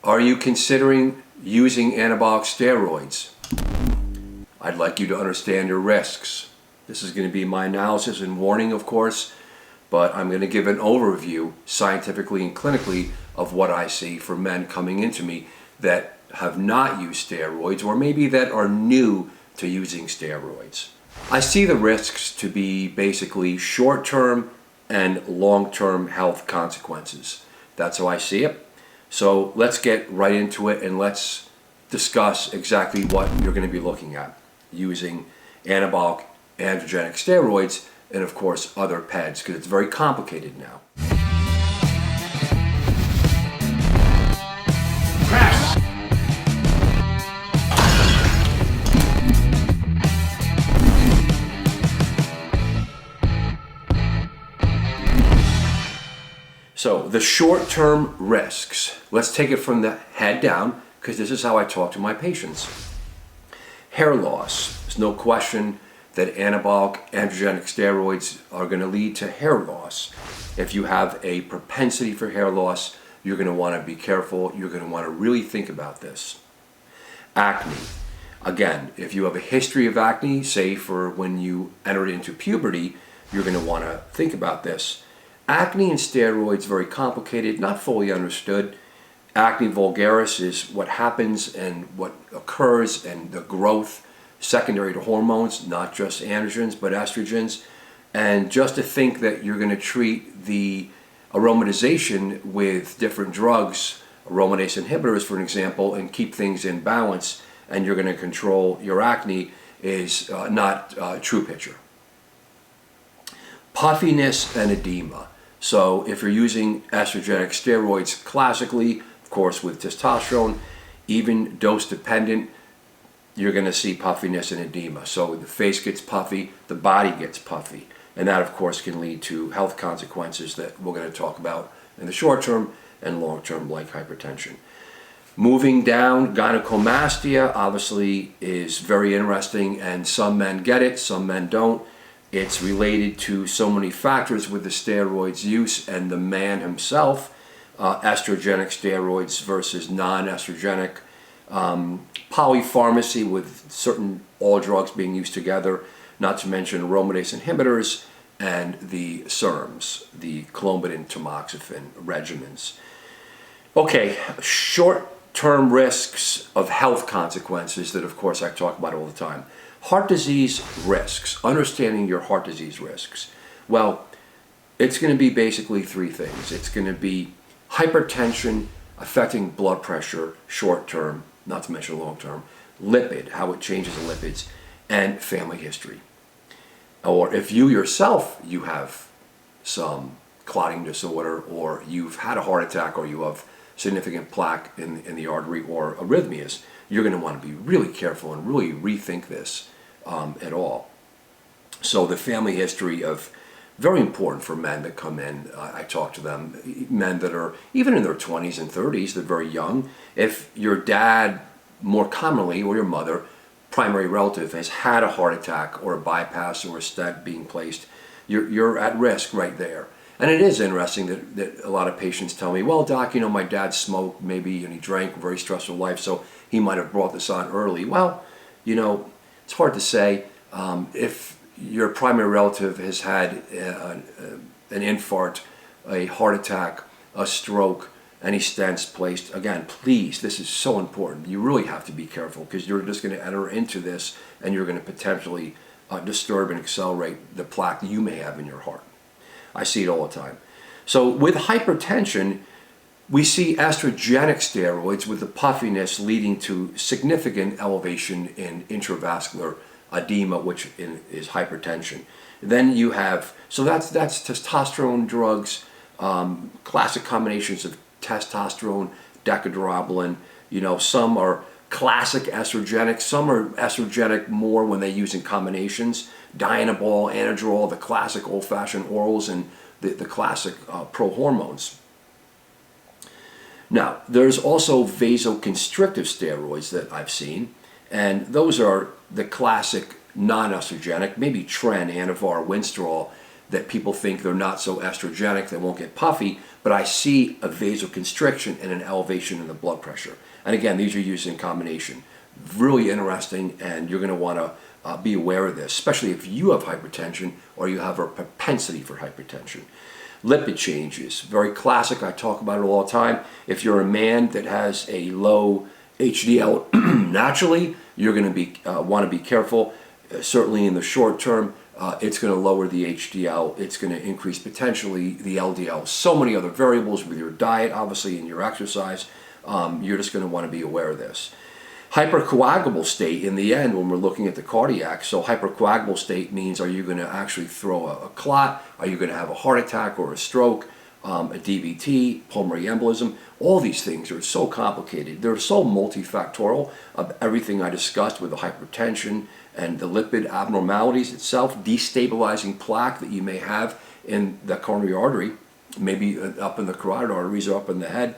Are you considering using anabolic steroids? I'd like you to understand your risks. This is going to be my analysis and warning, of course, but I'm going to give an overview scientifically and clinically of what I see for men coming into me that have not used steroids or maybe that are new to using steroids. I see the risks to be basically short-term and long-term health consequences. That's how I see it. So let's get right into it and let's discuss exactly what you're going to be looking at using anabolic androgenic steroids and of course other PEDs, because it's very complicated now. So the short-term risks, let's take it from the head down, because this is how I talk to my patients. Hair loss. There's no question that anabolic androgenic steroids are going to lead to hair loss. If you have a propensity for hair loss, you're going to want to be careful. You're going to want to really think about this. Acne. Again, if you have a history of acne, say for when you entered into puberty, you're going to want to think about this. Acne and steroids, very complicated, not fully understood. Acne vulgaris is what happens and what occurs and the growth secondary to hormones, not just androgens, but estrogens. And just to think that you're going to treat the aromatization with different drugs, aromatase inhibitors, for an example, and keep things in balance, and you're going to control your acne is not a true picture. Puffiness and edema. So if you're using estrogenic steroids classically, of course with testosterone, even dose dependent, you're going to see puffiness and edema. So the face gets puffy, the body gets puffy, and that of course can lead to health consequences that we're going to talk about in the short term and long term, like hypertension. Moving down, gynecomastia obviously is very interesting, and some men get it, some men don't. It's related to so many factors with the steroids use and the man himself, estrogenic steroids versus non-estrogenic, polypharmacy with certain all drugs being used together, not to mention aromatase inhibitors and the SERMs, the clomidin tamoxifen regimens. Okay, short-term risks of health consequences that of course I talk about all the time. Heart disease risks, understanding your heart disease risks. Well, it's going to be basically three things. It's going to be hypertension affecting blood pressure, short term, not to mention long term, lipid, how it changes the lipids, and family history. Or if you yourself, you have some clotting disorder, or you've had a heart attack, or you have significant plaque in the artery or arrhythmias, you're going to want to be really careful and really rethink this at all. So the family history of, very important for men that come in, I talk to them, men that are even in their 20s and 30s, they're very young. If your dad, more commonly, or your mother, primary relative, has had a heart attack or a bypass or a stent being placed, you're at risk right there. And it is interesting that a lot of patients tell me, well, doc, my dad smoked maybe and he drank, a very stressful life, so he might have brought this on early. Well, it's hard to say. If your primary relative has had an infarct, a heart attack, a stroke, any stents placed, again, please, this is so important. You really have to be careful, because you're just going to enter into this and you're going to potentially disturb and accelerate the plaque that you may have in your heart. I see it all the time. So with hypertension, we see estrogenic steroids with the puffiness leading to significant elevation in intravascular edema, which is hypertension. Then you have, so that's testosterone drugs, classic combinations of testosterone, decadroblin. Some are classic estrogenic, some are estrogenic more when they use in combinations. Dianabol, anadrol, the classic old-fashioned orals, and the classic pro-hormones. Now, there's also vasoconstrictive steroids that I've seen, and those are the classic non-estrogenic, maybe Tren, Anavar, Winstrol, that people think they're not so estrogenic, they won't get puffy, but I see a vasoconstriction and an elevation in the blood pressure. And again, these are used in combination. Really interesting, and you're going to want to be aware of this, especially if you have hypertension or you have a propensity for hypertension. Lipid changes, very classic. I talk about it all the time. If you're a man that has a low HDL naturally, you're going to want to be careful. Certainly in the short term, it's going to lower the HDL. It's going to increase potentially the LDL. So many other variables with your diet, obviously, and your exercise. You're just going to want to be aware of this. Hypercoagulable state in the end when we're looking at the cardiac. So hypercoagulable state means, are you going to actually throw a clot? Are you going to have a heart attack or a stroke, a DVT, pulmonary embolism? All these things are so complicated. They're so multifactorial of everything I discussed with the hypertension and the lipid abnormalities itself, destabilizing plaque that you may have in the coronary artery, maybe up in the carotid arteries or up in the head.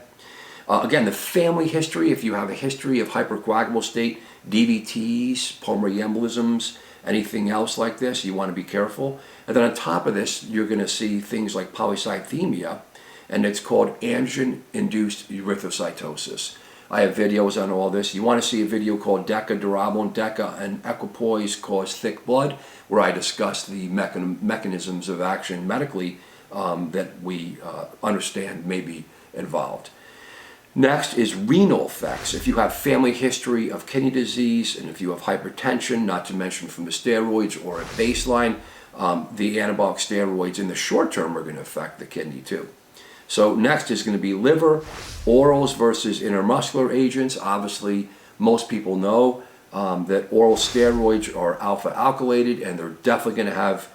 Again, the family history, if you have a history of hypercoagulable state, DVTs, pulmonary embolisms, anything else like this, you want to be careful. And then on top of this, you're going to see things like polycythemia, and it's called angiogen-induced erythrocytosis. I have videos on all this. You want to see a video called DECA, Durabulin, DECA, and equipoise cause thick blood, where I discuss the mechanisms of action medically that we understand may be involved. Next is renal effects. If you have family history of kidney disease and if you have hypertension, not to mention from the steroids or a baseline, the anabolic steroids in the short term are going to affect the kidney too. So next is going to be liver, orals versus intramuscular agents. Obviously, most people know that oral steroids are alpha alkylated, and they're definitely going to have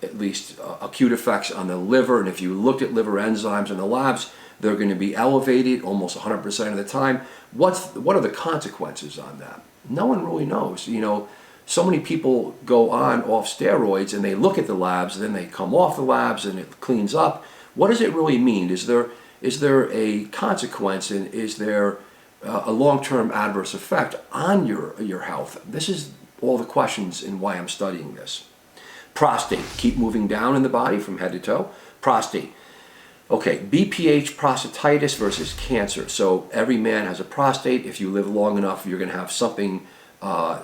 at least acute effects on the liver. And if you looked at liver enzymes in the labs, they're going to be elevated almost 100% of the time. What are the consequences on that? No one really knows. You know, so many people go off steroids and they look at the labs, and then they come off the labs and it cleans up. What does it really mean? Is there a consequence, and is there a long-term adverse effect on your health? This is all the questions and why I'm studying this. Prostate, keep moving down in the body from head to toe. Prostate. Okay, BPH, prostatitis versus cancer. So every man has a prostate. If you live long enough, you're going to have something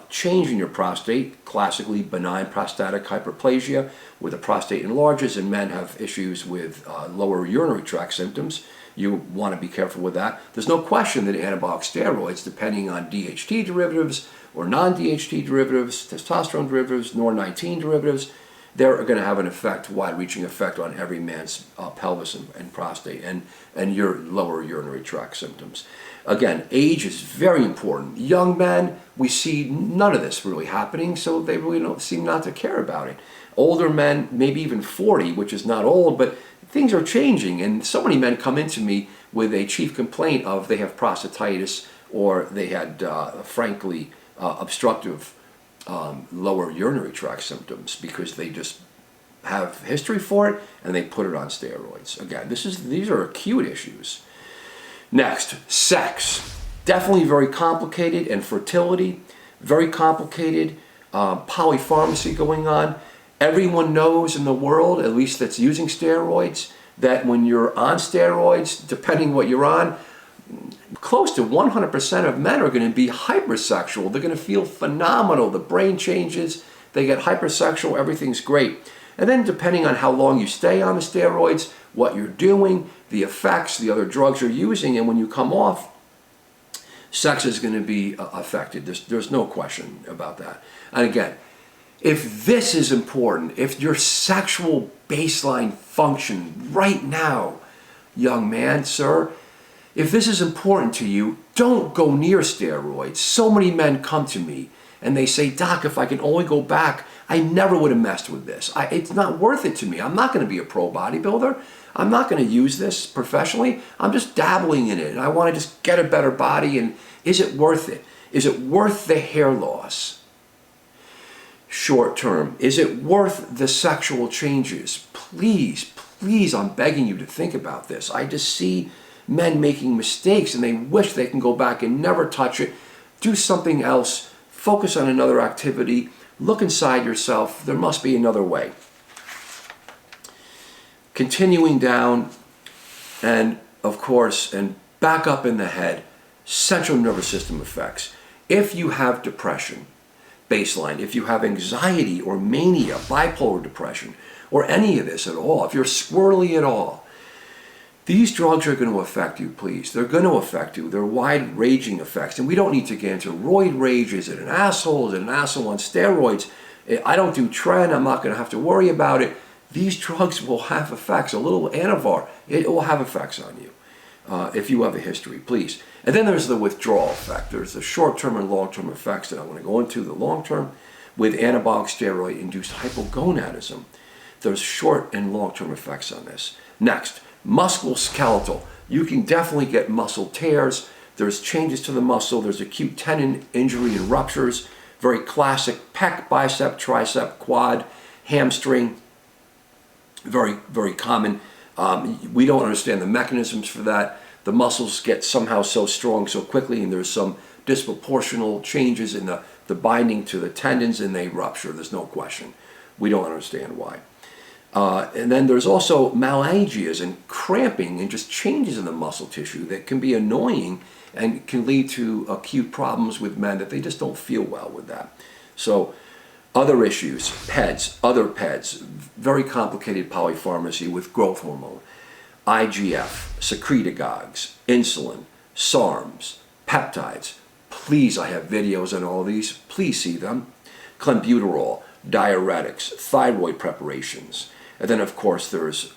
change in your prostate, classically benign prostatic hyperplasia, where the prostate enlarges, and men have issues with lower urinary tract symptoms. You want to be careful with that. There's no question that anabolic steroids, depending on DHT derivatives or non-DHT derivatives, testosterone derivatives, NOR19 derivatives, they're going to have an effect, wide-reaching effect on every man's pelvis and prostate and your lower urinary tract symptoms. Again, age is very important. Young men, we see none of this really happening, so they really don't seem not to care about it. Older men, maybe even 40, which is not old, but things are changing, and so many men come into me with a chief complaint of they have prostatitis, or they had, frankly, obstructive lower urinary tract symptoms because they just have history for it and they put it on steroids. Again, these are acute issues. Next, sex. Definitely very complicated, and fertility, very complicated. Polypharmacy going on. Everyone knows in the world, at least that's using steroids, that when you're on steroids, depending what you're on, close to 100% of men are going to be hypersexual. They're going to feel phenomenal. The brain changes. They get hypersexual. Everything's great. And then depending on how long you stay on the steroids, what you're doing, the effects, the other drugs you're using, and when you come off, sex is going to be affected. There's no question about that. And again, if this is important, if your sexual baseline function right now, young man, sir, if this is important to you, don't go near steroids. So many men come to me and they say, Doc, if I can only go back, I never would have messed with this. It's not worth it to me. I'm not going to be a pro bodybuilder. I'm not going to use this professionally. I'm just dabbling in it, and I want to just get a better body. And is it worth it? Is it worth the hair loss? Short term. Is it worth the sexual changes? Please, please, I'm begging you to think about this. I just see men making mistakes and they wish they can go back and never touch it. Do something else. Focus on another activity. Look inside yourself. There must be another way. Continuing down, And of course, and back up in the head, central nervous system effects. If you have depression, baseline, if you have anxiety or mania, bipolar depression, or any of this at all, if you're squirrely at all, these drugs are going to affect you, please. They're going to affect you. They're wide-ranging effects. And we don't need to get into roid rage. Is it an asshole? Is it an asshole on steroids? I don't do tren. I'm not going to have to worry about it. These drugs will have effects. A little Anavar, it will have effects on you if you have a history, please. And then there's the withdrawal effect. There's the short-term and long-term effects that I want to go into. The long-term with anabolic steroid-induced hypogonadism. There's short and long-term effects on this. Next, musculoskeletal. You can definitely get muscle tears. There's changes to the muscle. There's acute tendon injury and ruptures. Very classic pec, bicep, tricep, quad, hamstring. Very, very common. We don't understand the mechanisms for that. The muscles get somehow so strong so quickly, and there's some disproportional changes in the binding to the tendons, and they rupture. There's no question. We don't understand why. And then there's also myalgias and cramping and just changes in the muscle tissue that can be annoying and can lead to acute problems with men that they just don't feel well with that. So other issues, PEDs, other PEDs, very complicated polypharmacy with growth hormone, IGF, secretagogues, insulin, SARMs, peptides. Please, I have videos on all these. Please see them. Clenbuterol, diuretics, thyroid preparations. And then, of course, there's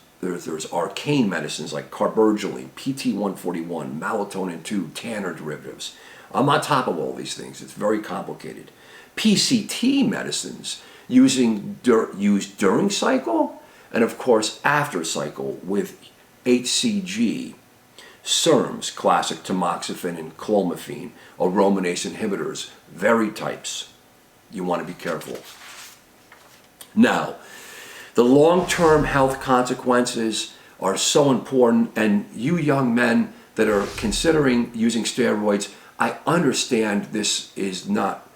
arcane medicines like carbergeline, PT141, melatonin 2, tanner derivatives. I'm on top of all these things. It's very complicated. PCT medicines used during cycle and, of course, after cycle with HCG, SERMs, classic tamoxifen and clomiphene, aromatase inhibitors, very types. You want to be careful. Now, the long-term health consequences are so important, and you young men that are considering using steroids, I understand this is not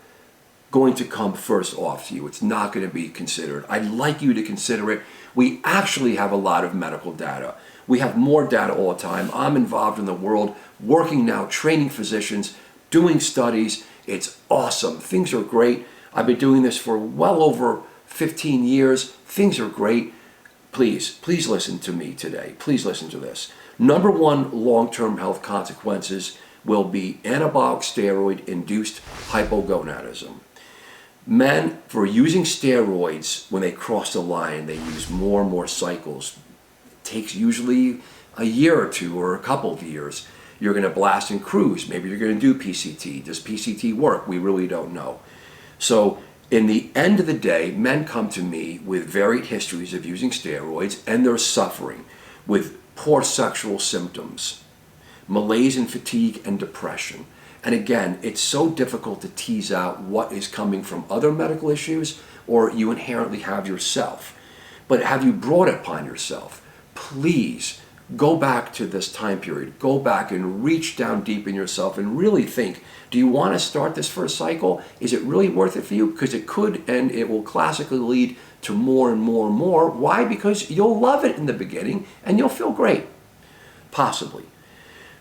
going to come first off to you. It's not going to be considered. I'd like you to consider it. We actually have a lot of medical data. We have more data all the time. I'm involved in the world, working now, training physicians, doing studies. It's awesome. Things are great. I've been doing this for well over 15 years. Things are great. Please listen to me today. Please listen to this. Number one long-term health consequences will be anabolic steroid-induced hypogonadism. Men, for using steroids, when they cross the line, they use more and more cycles. It takes usually a year or two or a couple of years. You're going to blast and cruise. Maybe you're going to do PCT. Does PCT work? We really don't know. So in the end of the day, men come to me with varied histories of using steroids, and they're suffering with poor sexual symptoms, malaise and fatigue and depression. And again, it's so difficult to tease out what is coming from other medical issues or you inherently have yourself. But have you brought it upon yourself? Please go back to this time period. Go back and reach down deep in yourself and really think, do you want to start this first cycle? Is it really worth it for you? Because it could, and it will classically lead to more and more and more. Why? Because you'll love it in the beginning and you'll feel great. Possibly.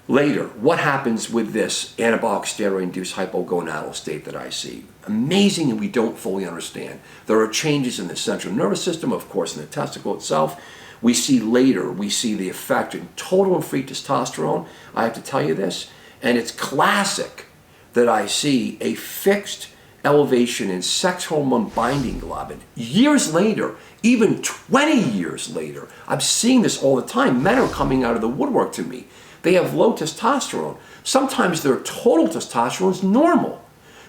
Later, what happens with this anabolic steroid-induced hypogonadal state that I see? Amazing, and we don't fully understand. There are changes in the central nervous system, of course, in the testicle itself. We see the effect in total and free testosterone. I have to tell you this, and it's classic that I see a fixed elevation in sex hormone binding globulin. Years later, even 20 years later, I'm seeing this all the time. Men are coming out of the woodwork to me. They have low testosterone. Sometimes their total testosterone is normal,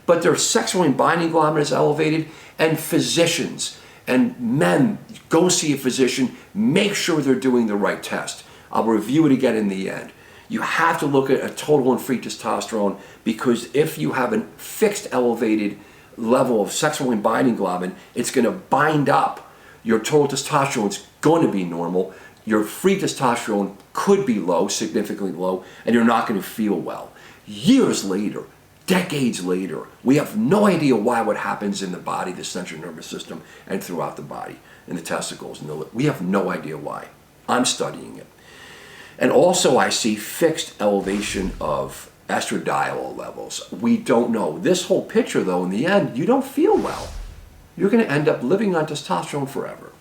but their sex hormone binding globulin is elevated, and physicians and men, go see a physician, make sure they're doing the right test. I'll review it again in the end. You have to look at a total and free testosterone, because if you have a fixed elevated level of sex hormone binding globulin, it's going to bind up. Your total testosterone is going to be normal. Your free testosterone could be low, significantly low, and you're not going to feel well. Years later, decades later, we have no idea why what happens in the body, the central nervous system, and throughout the body, in the testicles. We have no idea why. I'm studying it. And also I see fixed elevation of estradiol levels. We don't know. This whole picture though, in the end, you don't feel well. You're going to end up living on testosterone forever.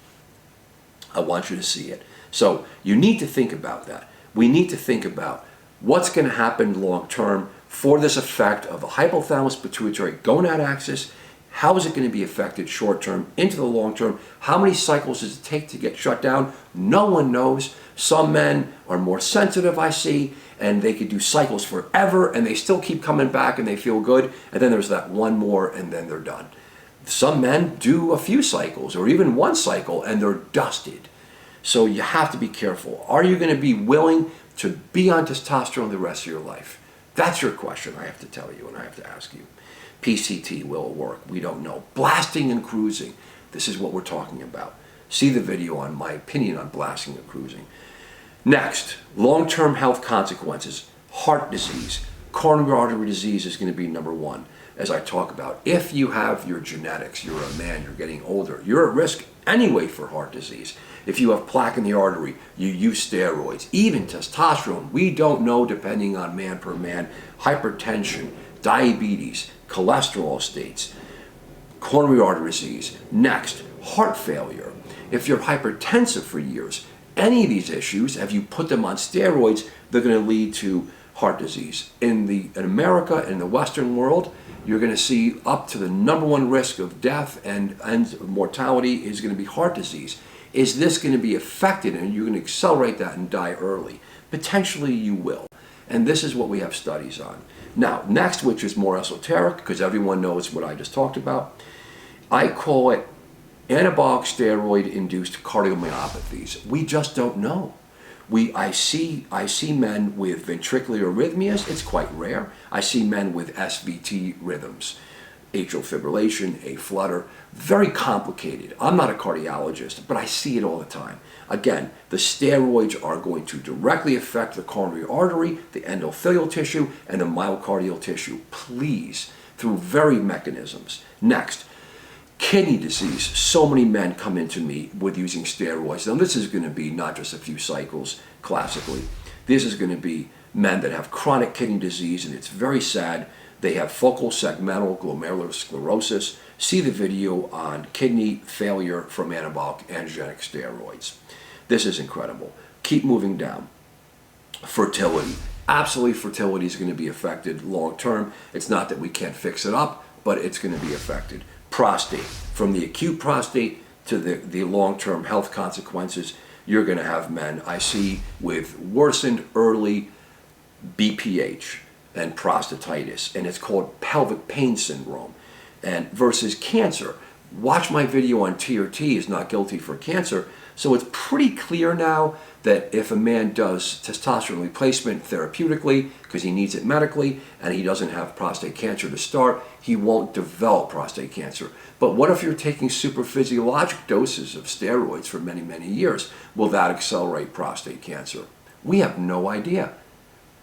I want you to see it. So you need to think about that. We need to think about what's going to happen long term for this effect of the hypothalamus pituitary gonad axis. How is it going to be affected short term into the long term? How many cycles does it take to get shut down? No one knows. Some men are more sensitive, I see, and they could do cycles forever and they still keep coming back and they feel good. And then there's that one more and then they're done. Some men do a few cycles or even one cycle and they're dusted. So you have to be careful. Are you going to be willing to be on testosterone the rest of your life? That's your question I have to tell you and I have to ask you. PCT, will it work? We don't know. Blasting and cruising. This is what we're talking about. See the video on my opinion on blasting and cruising. Next, long-term health consequences. Heart disease. Coronary artery disease is going to be number one. As I talk about, if you have your genetics, you're a man, you're getting older, you're at risk anyway for heart disease. If you have plaque in the artery, you use steroids, even testosterone, we don't know depending on man per man, hypertension, diabetes, cholesterol states, coronary artery disease. Next, heart failure. If you're hypertensive for years, any of these issues, if you put them on steroids, they're going to lead to heart disease. In America, in the Western world, you're going to see up to the number one risk of death and mortality is going to be heart disease. Is this going to be affected and you're going to accelerate that and die early? Potentially you will. And this is what we have studies on. Now, next, which is more esoteric, because everyone knows what I just talked about, I call it anabolic steroid induced cardiomyopathies. We just don't know. I see men with ventricular arrhythmias. It's quite rare. I see men with SVT rhythms, atrial fibrillation, a flutter. Very complicated. I'm not a cardiologist, but I see it all the time. Again, the steroids are going to directly affect the coronary artery, the endothelial tissue, and the myocardial tissue. Please, through varied mechanisms. Next, kidney disease. So many men come into me with using steroids. Now this is going to be not just a few cycles classically. This is going to be men that have chronic kidney disease, and it's very sad. They have focal segmental glomerular sclerosis. See the video on kidney failure from anabolic androgenic steroids. This is incredible. Keep moving down. Fertility. Absolutely, fertility is going to be affected long term. It's not that we can't fix it up, but it's going to be affected. Prostate. From the acute prostate to the long-term health consequences, you're going to have men I see with worsened early BPH and prostatitis, and it's called pelvic pain syndrome. And versus cancer. Watch my video on T or T is not guilty for cancer. So it's pretty clear now that if a man does testosterone replacement therapeutically, because he needs it medically, and he doesn't have prostate cancer to start, he won't develop prostate cancer. But what if you're taking super physiologic doses of steroids for many, many years? Will that accelerate prostate cancer? We have no idea.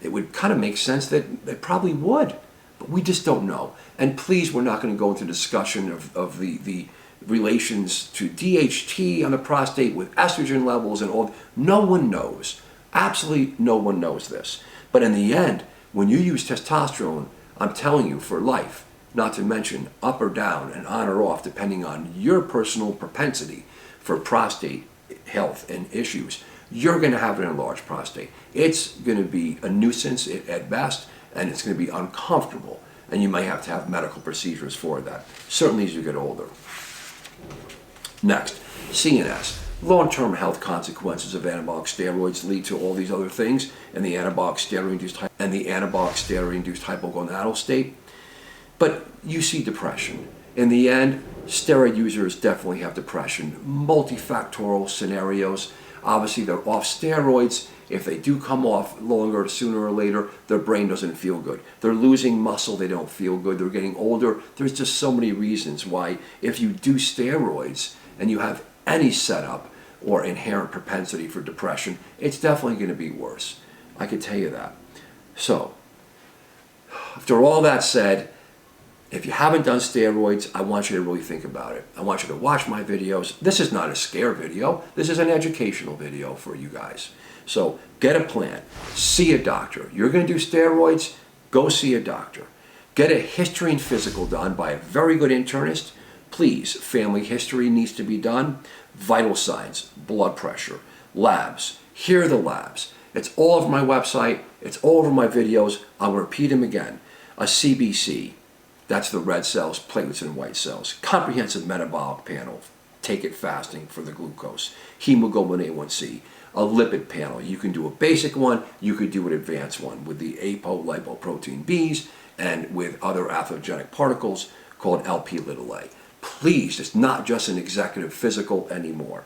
It would kind of make sense that it probably would, but we just don't know. And please, we're not going to go into discussion of the relations to DHT on the prostate with estrogen levels and all. No one knows. Absolutely no one knows this. But in the end, when you use testosterone, I'm telling you, for life, not to mention up or down and on or off, depending on your personal propensity for prostate health and issues, you're going to have an enlarged prostate. It's going to be a nuisance at best, and it's going to be uncomfortable, and you may have to have medical procedures for that, certainly as you get older. Next, CNS. Long-term health consequences of anabolic steroids lead to all these other things, and the anabolic steroid-induced hypogonadal state. But you see depression. In the end, steroid users definitely have depression. Multifactorial scenarios. Obviously, they're off steroids. If they do come off longer, sooner or later, their brain doesn't feel good. They're losing muscle, they don't feel good. They're getting older. There's just so many reasons why if you do steroids and you have any setup or inherent propensity for depression, it's definitely going to be worse. I can tell you that. So, after all that said, If you haven't done steroids, I want you to really think about it. I want you to watch my videos. This is not a scare video. This is an educational video for you guys. So get a plan. See a doctor. You're going to do steroids? Go see a doctor. Get a history and physical done by a very good internist. Please, family history needs to be done. Vital signs, blood pressure, labs. Here are the labs. It's all over my website. It's all over my videos. I'll repeat them again. A CBC. That's the red cells, platelets, and white cells. Comprehensive metabolic panel. Take it fasting for the glucose. Hemoglobin A1C. A lipid panel. You can do a basic one. You could do an advanced one with the apolipoprotein Bs and with other atherogenic particles called LP(a). Please, it's not just an executive physical anymore.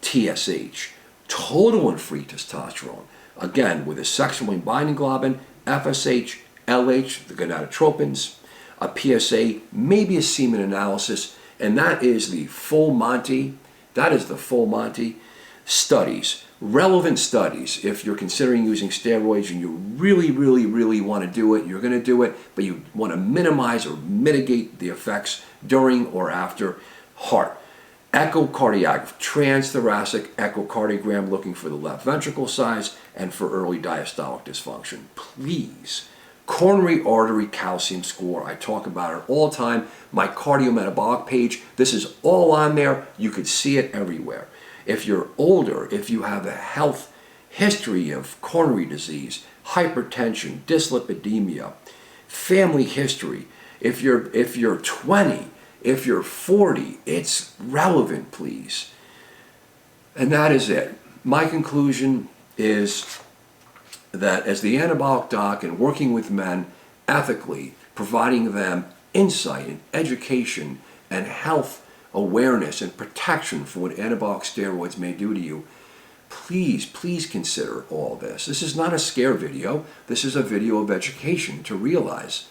TSH. Total and free testosterone. Again, with a sexually binding globulin, FSH, LH, the gonadotropins, a PSA, maybe a semen analysis, and that is the full Monty. That is the full Monty. Studies, relevant studies. If you're considering using steroids and you really want to do it, you're going to do it, but you want to minimize or mitigate the effects during or after. Heart, echocardiography, transthoracic echocardiogram looking for the left ventricle size and for early diastolic dysfunction. Please. Coronary artery calcium score, I talk about it all the time. My cardiometabolic page, this is all on there. You could see it everywhere. If you're older, if you have a health history of coronary disease, hypertension, dyslipidemia, family history, if you're 20, if you're 40, it's relevant, please. And that is it. My conclusion is that as the Anabolic Doc and working with men ethically, providing them insight and education and health awareness and protection for what anabolic steroids may do to you, please consider all this. This is not a scare video. This is a video of education to realize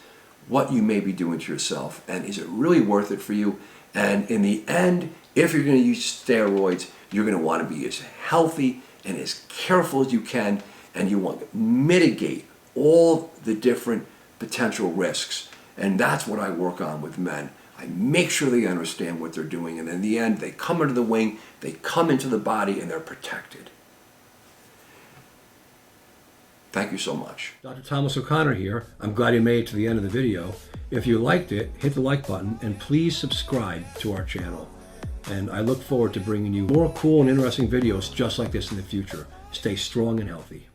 what you may be doing to yourself and is it really worth it for you. And in the end, if you're going to use steroids, you're going to want to be as healthy and as careful as you can, and you want to mitigate all the different potential risks. And that's what I work on with men. I make sure they understand what they're doing, and in the end, they come under the wing, they come into the body, and they're protected. Thank you so much. Dr. Thomas O'Connor here. I'm glad you made it to the end of the video. If you liked it, hit the like button, and please subscribe to our channel. And I look forward to bringing you more cool and interesting videos just like this in the future. Stay strong and healthy.